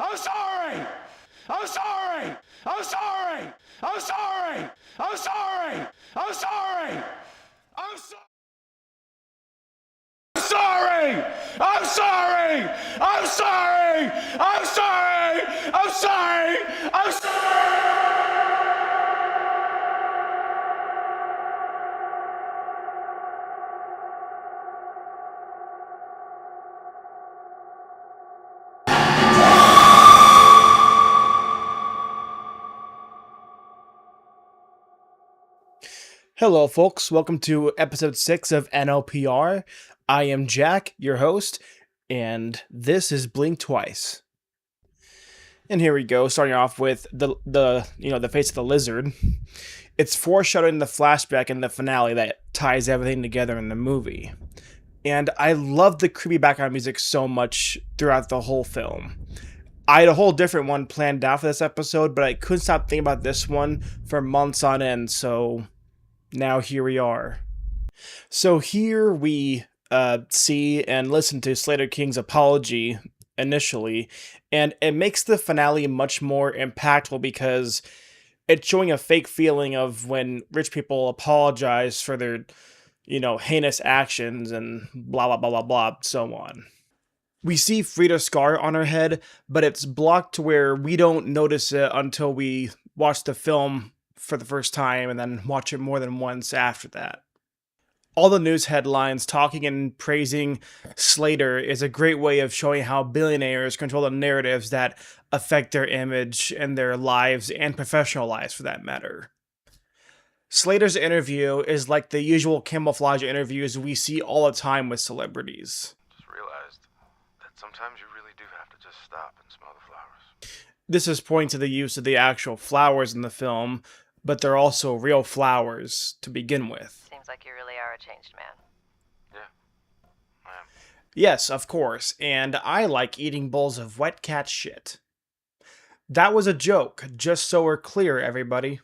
I'm sorry! I'm sorry! I'm sorry! I'm sorry! I'm sorry! I'm sorry! I'm sorry! I'm sorry! I'm sorry! I'm sorry! I'm sorry! I'm sorry! I'm sorry! Hello, folks. Welcome to episode 6 of NLPR. I am Jack, your host, and this is Blink Twice. And here we go, starting off with the face of the lizard. It's foreshadowing the flashback in the finale that ties everything together in the movie. And I love the creepy background music so much throughout the whole film. I had a whole different one planned out for this episode, but I couldn't stop thinking about this one for months on end, so now here we are. So here we see and listen to Slater King's apology initially, and it makes the finale much more impactful because it's showing a fake feeling of when rich people apologize for their, heinous actions and blah, blah, blah, blah, blah, so on. We see Frida's scar on her head, but it's blocked to where we don't notice it until we watch the film for the first time and then watch it more than once after that. All the news headlines talking and praising Slater is a great way of showing how billionaires control the narratives that affect their image and their lives and professional lives for that matter. Slater's interview is like the usual camouflage interviews we see all the time with celebrities. Just realized that sometimes you really do have to just stop and smell the flowers. This is pointing to the use of the actual flowers in the film, but they're also real flowers to begin with. Seems like you really are a changed man. Yeah, I am. Yes, of course, and I like eating bowls of wet cat shit. That was a joke, just so we're clear, everybody.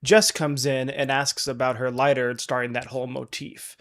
Jess comes in and asks about her lighter starting that whole motif.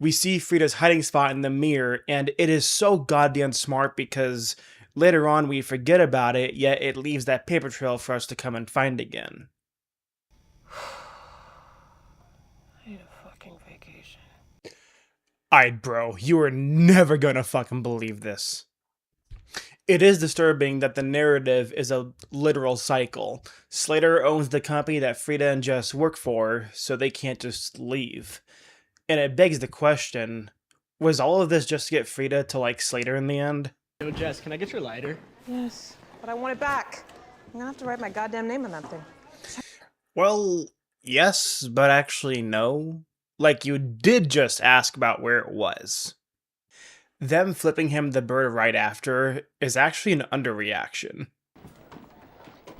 We see Frida's hiding spot in the mirror, and it is so goddamn smart because later on we forget about it, yet it leaves that paper trail for us to come and find again. I need a fucking vacation. Aight, bro, you are never gonna fucking believe this. It is disturbing that the narrative is a literal cycle. Slater owns the company that Frida and Jess work for, so they can't just leave. And it begs the question, was all of this just to get Frida to like Slater in the end? Yo, Jess, can I get your lighter? Yes, but I want it back. I'm gonna have to write my goddamn name on that thing. Well, yes, but actually no. Like, you did just ask about where it was. Them flipping him the bird right after is actually an underreaction.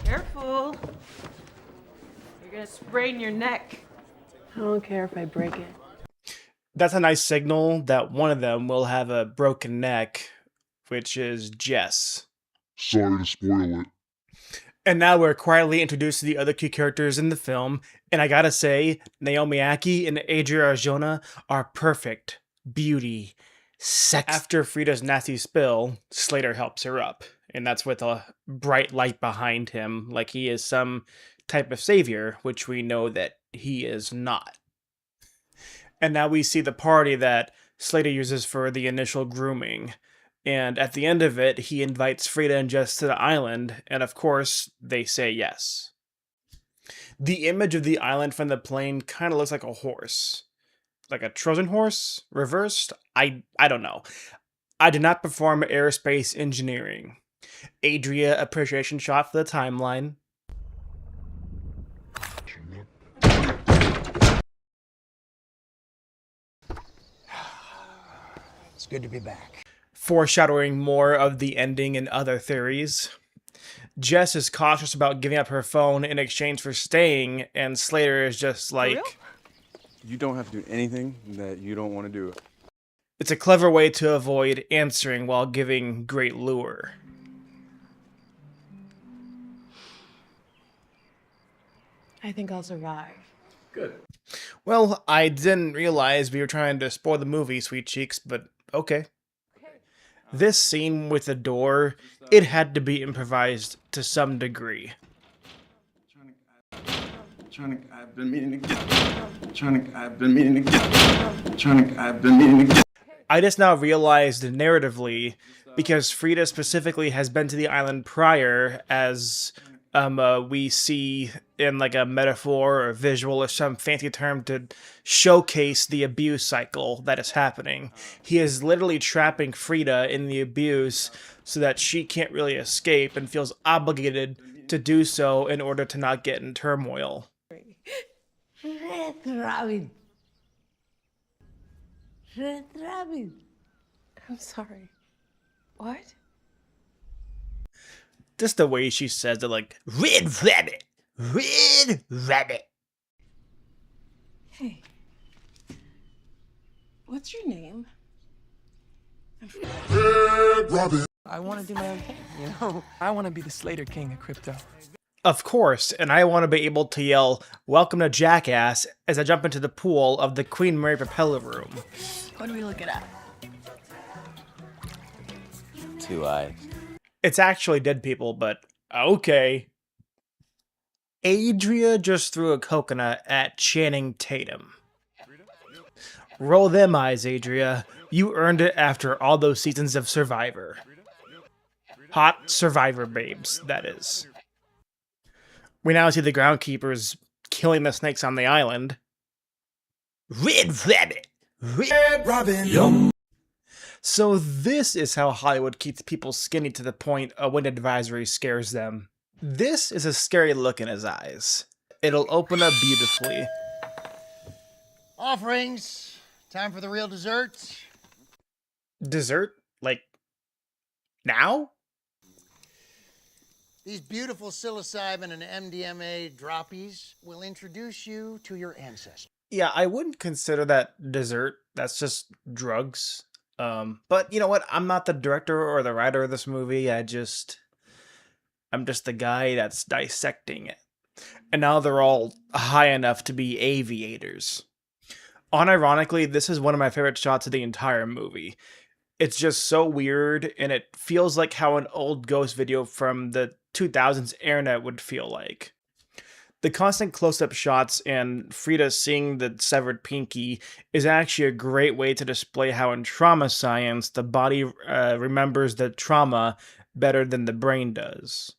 Careful. You're gonna sprain your neck. I don't care if I break it. That's a nice signal that one of them will have a broken neck, which is Jess. Sorry to spoil it. And now we're quietly introduced to the other key characters in the film, and I gotta say, Naomi Ackie and Adria Arjona are perfect. Beauty. Sex. After Frida's nasty spill, Slater helps her up, and that's with a bright light behind him, like he is some type of savior, which we know that he is not. And now we see the party that Slater uses for the initial grooming. And at the end of it, he invites Frida and Jess to the island, and of course, they say yes. The image of the island from the plane kind of looks like a horse. Like a Trojan horse? Reversed? I don't know. I did not perform aerospace engineering. Adria appreciation shot for the timeline. It's good to be back. Foreshadowing more of the ending and other theories. Jess is cautious about giving up her phone in exchange for staying, and Slater is just like, You don't have to do anything that you don't want to do. it's a clever way to avoid answering while giving great lure. I think I'll survive. Good. Well, I didn't realize we were trying to spoil the movie, Sweet Cheeks, but okay. This scene with the door, it had to be improvised to some degree. I've been meaning to get. I just now realized narratively, because Frida specifically has been to the island prior, as we see in like a metaphor or visual or some fancy term to showcase the abuse cycle that is happening. He is literally trapping Frida in the abuse so that she can't really escape and feels obligated to do so in order to not get in turmoil. Red Robin. Red Robin. I'm sorry. What? Just the way she says it, like, Red Rabbit! Red Rabbit! Hey. What's your name? I want to do my own thing, you know? I want to be the Slater King of crypto. Of course, and I want to be able to yell, "Welcome to Jackass," as I jump into the pool of the Queen Mary propeller room. What are we looking at? 2 eyes. It's actually dead people, but okay. Adria just threw a coconut at Channing Tatum. Roll them eyes, Adria. You earned it after all those seasons of Survivor. Hot Survivor babes, that is. We now see the groundkeepers killing the snakes on the island. Red Rabbit! Red Robin! Yum! So this is how Hollywood keeps people skinny to the point a wind advisory scares them. This is a scary look in his eyes. It'll open up beautifully. Offerings. Time for the real dessert. Dessert? Like, now? These beautiful psilocybin and MDMA droppies will introduce you to your ancestors. Yeah, I wouldn't consider that dessert. That's just drugs. But you know what? I'm not the director or the writer of this movie. I'm just the guy that's dissecting it. And now they're all high enough to be aviators. Unironically, this is one of my favorite shots of the entire movie. It's just so weird, and it feels like how an old ghost video from the 2000s internet would feel like. The constant close-up shots and Frida seeing the severed pinky is actually a great way to display how in trauma science the body remembers the trauma better than the brain does.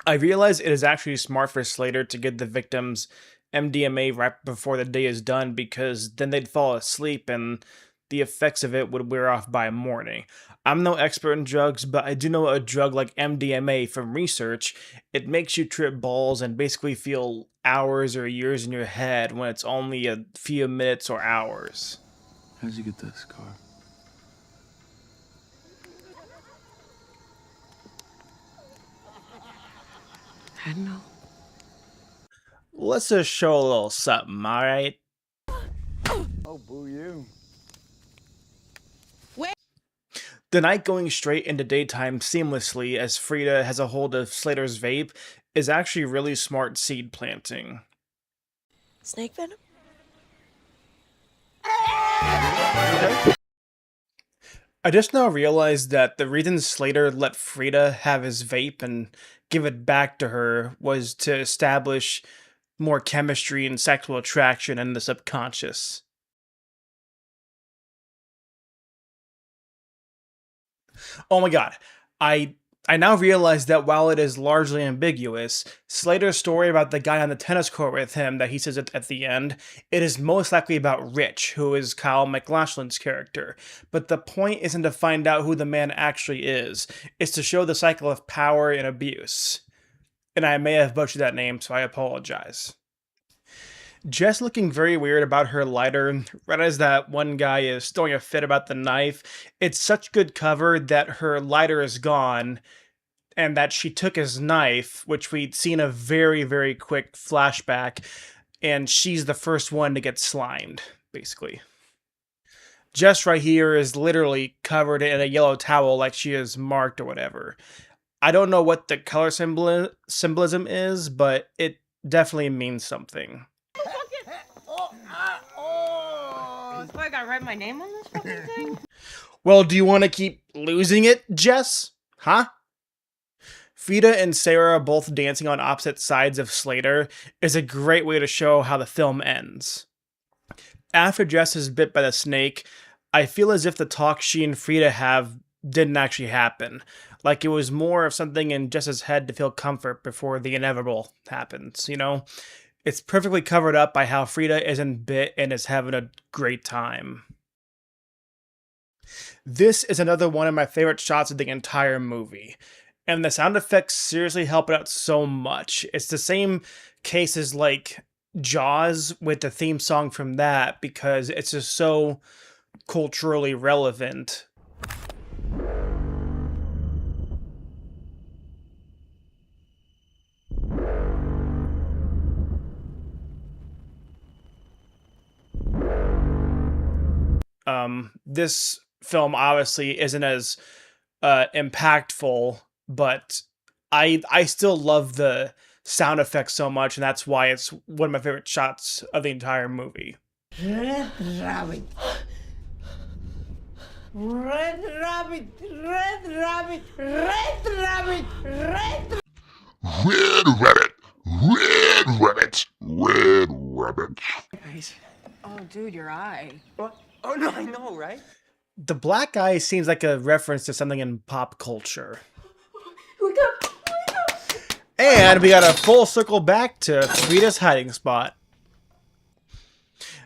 I realize it is actually smart for Slater to give the victims MDMA right before the day is done, because then they'd fall asleep and the effects of it would wear off by morning. I'm no expert in drugs, but I do know a drug like MDMA from research. It makes you trip balls and basically feel hours or years in your head when it's only a few minutes or hours. How'd you get this car? I don't know. Let's just show a little something, alright? Oh, boo you. The night going straight into daytime seamlessly as Frida has a hold of Slater's vape is actually really smart seed planting. Snake venom? I just now realized that the reason Slater let Frida have his vape and give it back to her was to establish more chemistry and sexual attraction in the subconscious. Oh my god, I now realize that while it is largely ambiguous, Slater's story about the guy on the tennis court with him that he says at the end, it is most likely about Rich, who is Kyle MacLachlan's character. But the point isn't to find out who the man actually is, it's to show the cycle of power and abuse. And I may have butchered that name, so I apologize. Jess looking very weird about her lighter, right as that one guy is throwing a fit about the knife. It's such good cover that her lighter is gone, and that she took his knife, which we'd seen a very, very quick flashback, and she's the first one to get slimed, basically. Jess right here is literally covered in a yellow towel like she is marked or whatever. I don't know what the color symbolism is, but it definitely means something. So I gotta write my name on this fucking thing? Well, do you want to keep losing it, Jess? Huh? Frida and Sarah both dancing on opposite sides of Slater is a great way to show how the film ends. After Jess is bit by the snake, I feel as if the talk she and Frida have didn't actually happen. Like it was more of something in Jess's head to feel comfort before the inevitable happens, you know? It's perfectly covered up by how Frida isn't bit and is having a great time. This is another one of my favorite shots of the entire movie. And the sound effects seriously help it out so much. It's the same case as like Jaws with the theme song from that because it's just so culturally relevant. This film obviously isn't as impactful, but I still love the sound effects so much, and that's why it's one of my favorite shots of the entire movie. Red rabbit. Red rabbit. Red rabbit. Red rabbit. Red. Red rabbit. Red rabbit. Red rabbit. Guys. Oh, dude, your eye. What? Oh, no, I know, right? The black eye seems like a reference to something in pop culture. And we got a full circle back to Frida's hiding spot.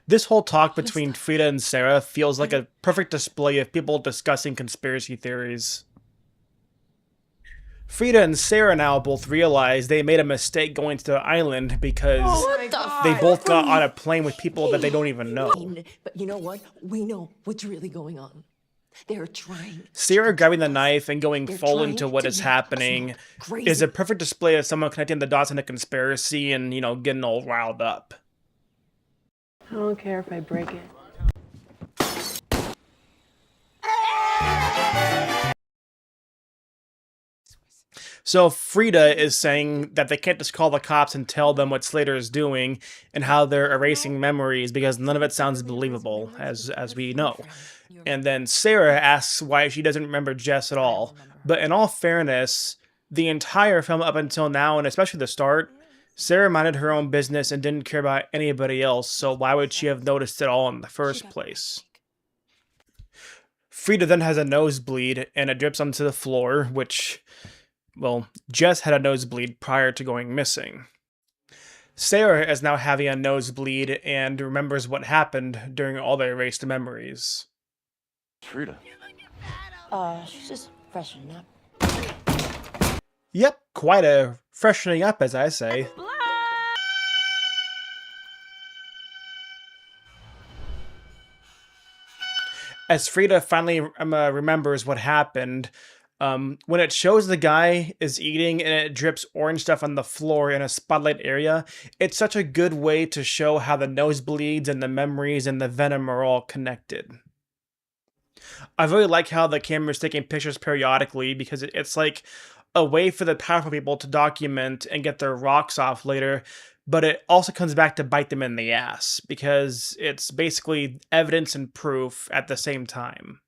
This whole talk between Frida and Sarah feels like a perfect display of people discussing conspiracy theories. Frida and Sarah now both realize they made a mistake going to the island because they both got on a plane with people that they don't even know. But you know what? We know what's really going on. They're trying. Sarah grabbing the knife and going full into what is happening is a perfect display of someone connecting the dots in a conspiracy and, you know, getting all riled up. I don't care if I break it. So Frida is saying that they can't just call the cops and tell them what Slater is doing and how they're erasing memories because none of it sounds believable, as we know. And then Sarah asks why she doesn't remember Jess at all. But in all fairness, the entire film up until now, and especially the start, Sarah minded her own business and didn't care about anybody else, so why would she have noticed it all in the first place? Frida then has a nosebleed, and it drips onto the floor, which, well, Jess had a nosebleed prior to going missing. Sarah is now having a nosebleed and remembers what happened during all the erased memories. Frida. She's just freshening up. Yep, quite a freshening up, as I say. As Frida finally remembers what happened, when it shows the guy is eating and it drips orange stuff on the floor in a spotlight area, it's such a good way to show how the nosebleeds and the memories and the venom are all connected. I really like how the camera's taking pictures periodically because it's like a way for the powerful people to document and get their rocks off later, but it also comes back to bite them in the ass because it's basically evidence and proof at the same time.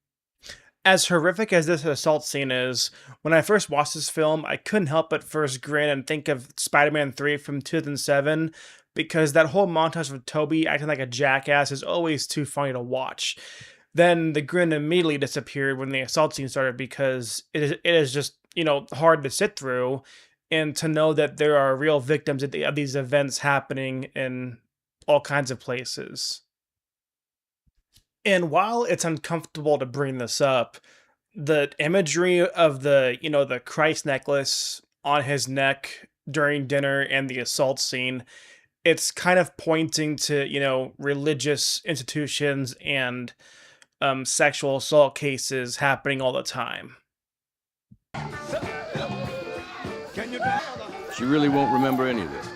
As horrific as this assault scene is, when I first watched this film, I couldn't help but first grin and think of Spider-Man 3 from 2007 because that whole montage of Tobey acting like a jackass is always too funny to watch. Then the grin immediately disappeared when the assault scene started because it is just, you know, hard to sit through and to know that there are real victims of these events happening in all kinds of places. And while it's uncomfortable to bring this up, the imagery of the Christ necklace on his neck during dinner and the assault scene, it's kind of pointing to, religious institutions and sexual assault cases happening all the time. She really won't remember any of this.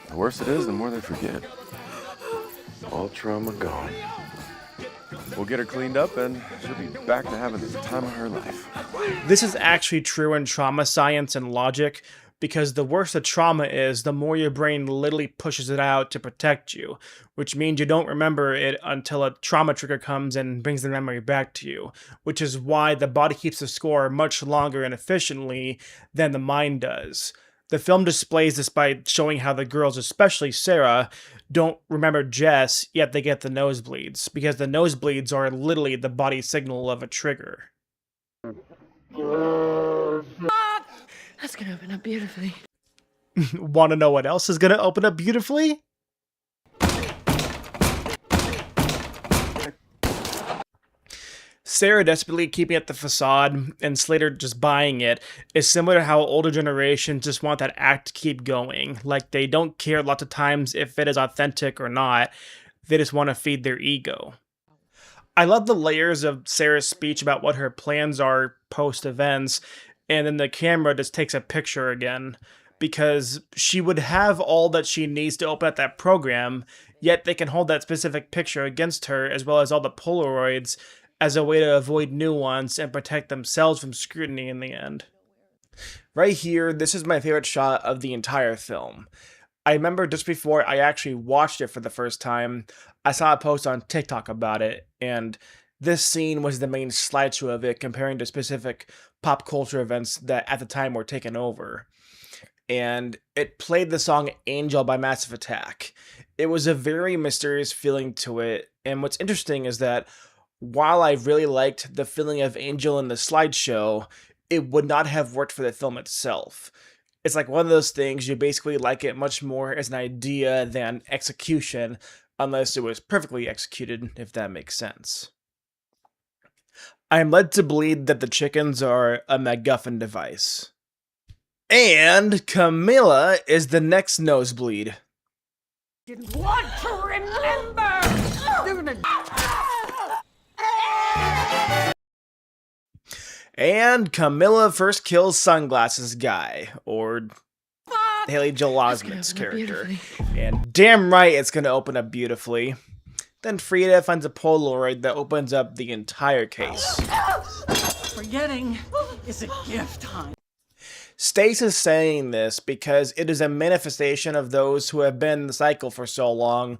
The worse it is, the more they forget. All trauma gone. We'll get her cleaned up and she'll be back to having the time of her life. This is actually true in trauma science and logic, because the worse the trauma is, the more your brain literally pushes it out to protect you, which means you don't remember it until a trauma trigger comes and brings the memory back to you, which is why the body keeps the score much longer and efficiently than the mind does. The film displays this by showing how the girls, especially Sarah, don't remember Jess, yet they get the nosebleeds, because the nosebleeds are literally the body signal of a trigger. That's gonna open up beautifully. Want to know what else is going to open up beautifully? Sarah desperately keeping up the facade and Slater just buying it is similar to how older generations just want that act to keep going. Like, they don't care lots of times if it is authentic or not. They just want to feed their ego. I love the layers of Sarah's speech about what her plans are post-events, and then the camera just takes a picture again, because she would have all that she needs to open up that program, yet they can hold that specific picture against her, as well as all the Polaroids, as a way to avoid nuance and protect themselves from scrutiny in the end. Right here, this is my favorite shot of the entire film. I remember just before I actually watched it for the first time, I saw a post on TikTok about it, and this scene was the main slideshow of it, comparing to specific pop culture events that at the time were taken over. And it played the song Angel by Massive Attack. It was a very mysterious feeling to it, and what's interesting is that while I really liked the feeling of Angel in the slideshow, it would not have worked for the film itself. It's like one of those things, you basically like it much more as an idea than execution, unless it was perfectly executed, if that makes sense. I am led to believe that the chickens are a MacGuffin device. And Camilla is the next nosebleed. Didn't want to remember! They're gonna... And Camilla first kills Sunglasses Guy, or Haley Joel Osment's character. And damn right it's going to open up beautifully. Then Frida finds a Polaroid that opens up the entire case. Forgetting is a gift, hon. Stace is saying this because it is a manifestation of those who have been in the cycle for so long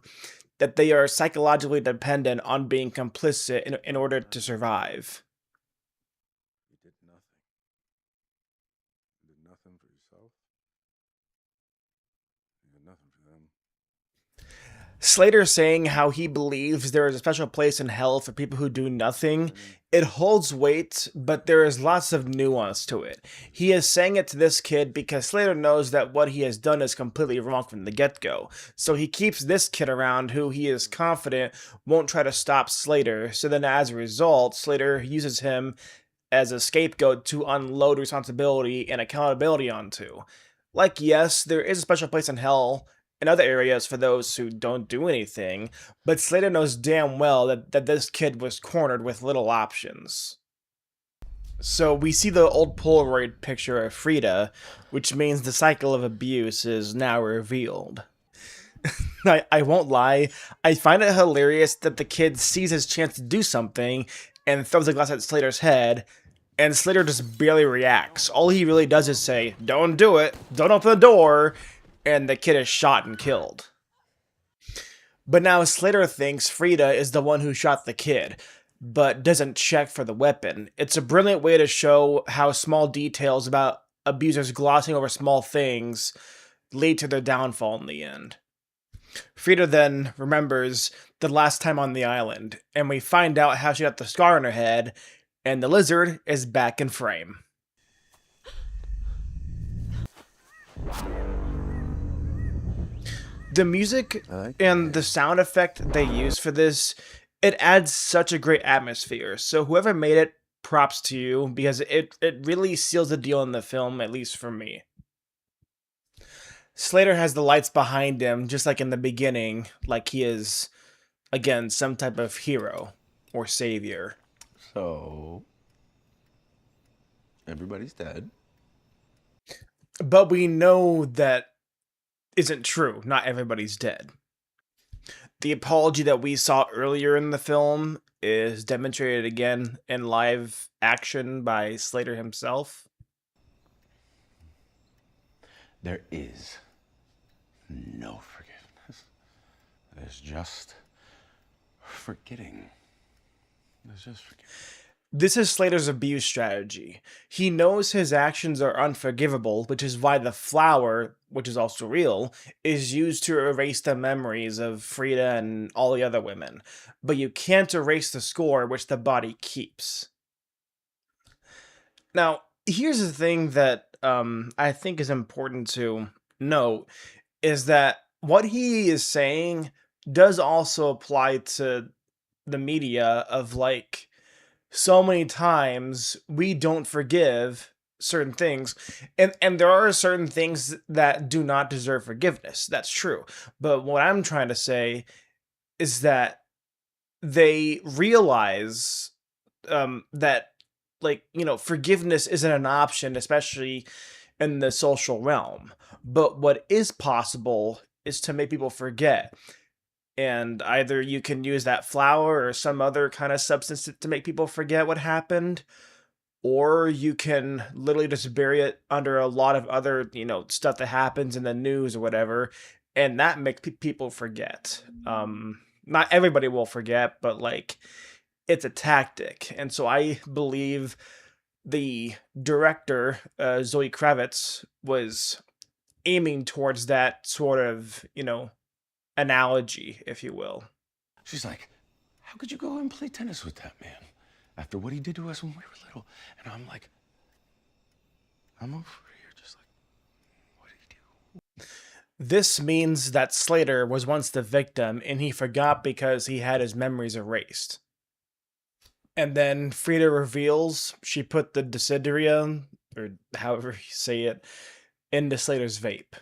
that they are psychologically dependent on being complicit in order to survive. You did nothing. You did nothing for yourself. You did nothing for them. Slater saying how he believes there is a special place in hell for people who do nothing. It holds weight, but there is lots of nuance to it. He is saying it to this kid because Slater knows that what he has done is completely wrong from the get-go. So he keeps this kid around who he is confident won't try to stop Slater. So then as a result, Slater uses him as a scapegoat to unload responsibility and accountability onto. Like, yes, there is a special place in hell in other areas for those who don't do anything, but Slater knows damn well that this kid was cornered with little options. So we see the old Polaroid picture of Frida, which means the cycle of abuse is now revealed. I won't lie, I find it hilarious that the kid sees his chance to do something and throws a glass at Slater's head, and Slater just barely reacts. All he really does is say, "Don't do it, don't open the door," and the kid is shot and killed. But now Slater thinks Frida is the one who shot the kid, but doesn't check for the weapon. It's a brilliant way to show how small details about abusers glossing over small things lead to their downfall in the end. Frida then remembers the last time on the island, and we find out how she got the scar on her head, and the lizard is back in frame. The music and the sound effect they use for this, it adds such a great atmosphere. So whoever made it, props to you, because it really seals the deal in the film, at least for me. Slater has the lights behind him, just like in the beginning, like he is, again, some type of hero or savior. So, everybody's dead. But we know that isn't true. Not everybody's dead. The apology that we saw earlier in the film is demonstrated again in live action by Slater himself. There is no forgiveness. There's just forgetting. There's just forgetting. This is Slater's abuse strategy. He knows his actions are unforgivable, which is why the flower, which is also real, is used to erase the memories of Frida and all the other women. But you can't erase the score, which the body keeps. Now, here's the thing that I think is important to note, is that what he is saying does also apply to the media of, like, so many times we don't forgive certain things, and there are certain things that do not deserve forgiveness. That's true. But what I'm trying to say is that they realize that, like, forgiveness isn't an option, especially in the social realm. But what is possible is to make people forget. And either you can use that flower or some other kind of substance to make people forget what happened, or you can literally just bury it under a lot of other, stuff that happens in the news or whatever, and that makes people forget. Not everybody will forget, but, like, it's a tactic. And so I believe the director, Zoe Kravitz, was aiming towards that sort of, analogy, if you will. She's like, how could you go and play tennis with that man after what he did to us when we were little? And I'm like, I'm over here just like, what did he do? This means that Slater was once the victim and he forgot because he had his memories erased. And then Frida reveals she put the Desideria, or however you say it, into Slater's vape.